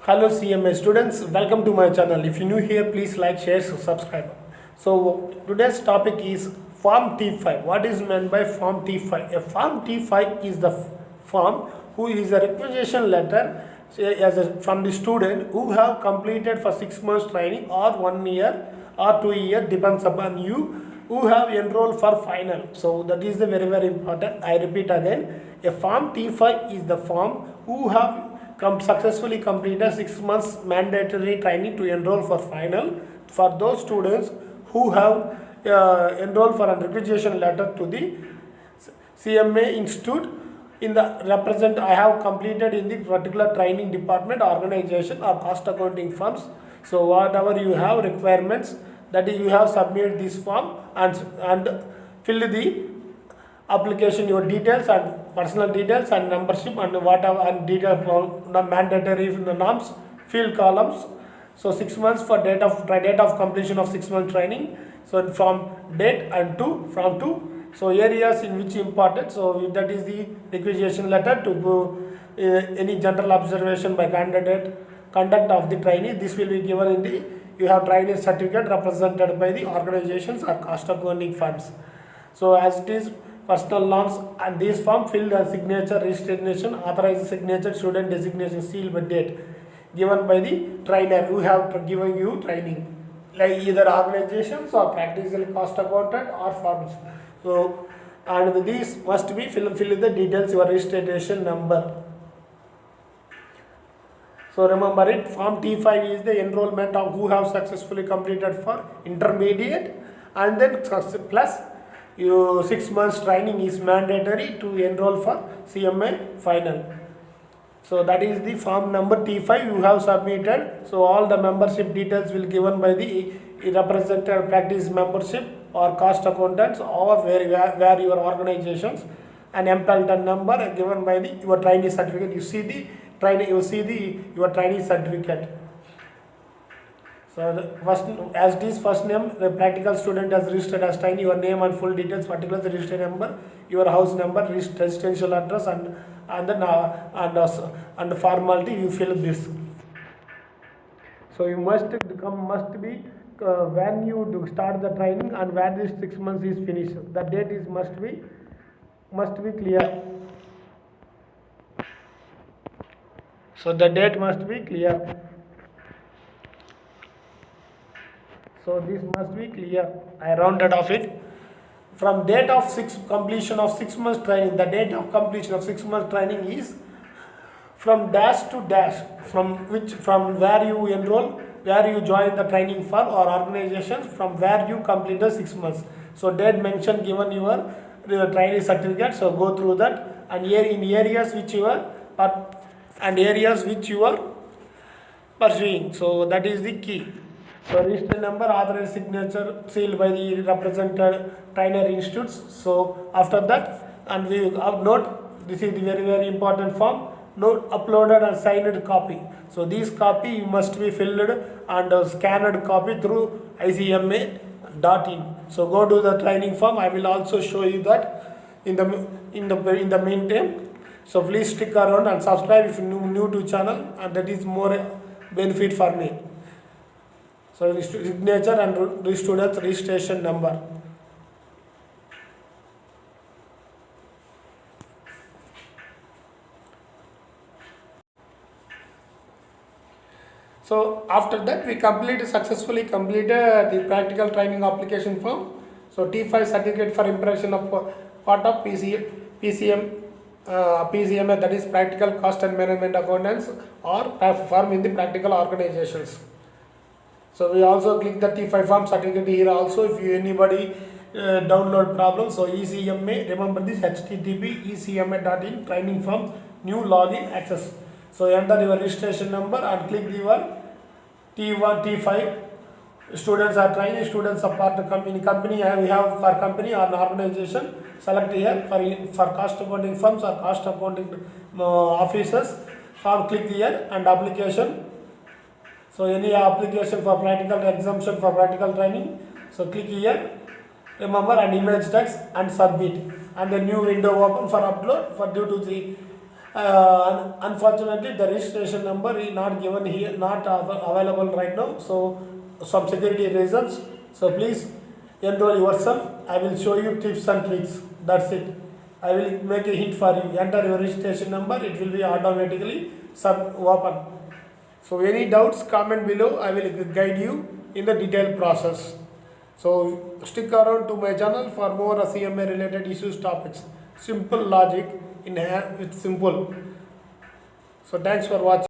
Hello CMA students, welcome to my channel. If you're new here, please like, share, subscribe. So today's topic is Form T5. What is meant by Form T5? A Form T5 is the form who is a requisition letter from the student who have completed for 6 months training or 1 year or 2 years, depends upon you, who have enrolled for final. So that is the very important. I repeat again, a Form T5 is the form who have successfully completed 6 months mandatory training to enroll for final for those students who have enrolled for a requisition letter to the CMA Institute in the represent I have completed in the particular training department, organization or cost accounting firms. So whatever you have requirements, that is you have submitted this form and fill the application, your details and personal details and membership and whatever and details from the mandatory norms, field columns. So 6 months for date of completion of 6 month training. So from date and from to. So areas in which important. So that is the requisition letter to go any general observation by candidate, conduct of the trainee. This will be given in the you have trainee certificate represented by the organizations or cost accounting firms. So as it is personal norms and this form filled a signature, registration, authorized signature, student designation, seal by date given by the trainer who have given you training, like either organizations or practical cost accountant or firms. So and these must be fill in the details, your registration number. So remember it, Form T5 is the enrollment of who have successfully completed for intermediate, and then plus 6 months training is mandatory to enroll for CMA final. So that is the form number T5 you have submitted. So all the membership details will given by the representative practice membership or cost accountants or where your organizations, and Empleton number given by the your trainee certificate. You see the your trainee certificate. So the first, as it is first name, the practical student has registered as trainee, your name and full details, particulars, the registered number, your house number, residential address, and the formality you fill this. So you must be when you do start the training and where this 6 months is finished. The date is must be clear. So the date must be clear. So this must be clear. I rounded off it. From date of completion of 6 months training, the date of completion of 6 months training is from dash to dash, from where you enroll, where you join the training firm or organization, from where you complete the 6 months. So date mention given your trainee certificate. So go through that, and here in areas which you are pursuing. So that is the key. So register number, authorized signature, sealed by the represented trainer institutes. So after that, and we have note, this is the very important form. Note uploaded and signed copy. So this copy you must be filled and scanned copy through ICMA.in. So go to the training form. I will also show you that in the meantime. So please stick around and subscribe if you are new to channel, and that is more benefit for me. So signature and the student's registration number. So after that we successfully completed the practical training application form. So T5 certificate for impression of part of PCMA, that is practical cost and management accountants or firm in the practical organizations. So we also click the T5 form certificate here also if you anybody download problem. So ECMA, remember this, http ecma.in training form, new login access. So enter your registration number and click your T1, T5. Students are training, students are part of company. We have for company or an organization. Select here for cost accounting firms or cost accounting officers. Form click here and application. So any application for practical exemption for practical training. So click here. Remember, and image text and submit. And the new window open for upload for due to the Unfortunately, the registration number is not given here, not available right now. So, some security reasons. So, please enroll yourself. I will show you tips and tricks. That's it. I will make a hint for you. Enter your registration number. It will be automatically open. So, any doubts, comment below. I will guide you in the detailed process. So, stick around to my channel for more CMA related issues topics. Simple logic in hand, it's simple. So thanks for watching.